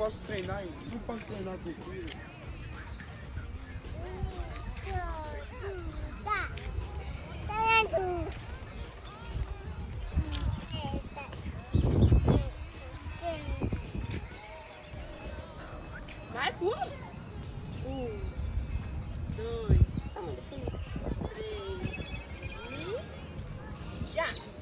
posso treinar ainda. Não posso treinar com filho. Vai, pula. 1, 2, 3 e já.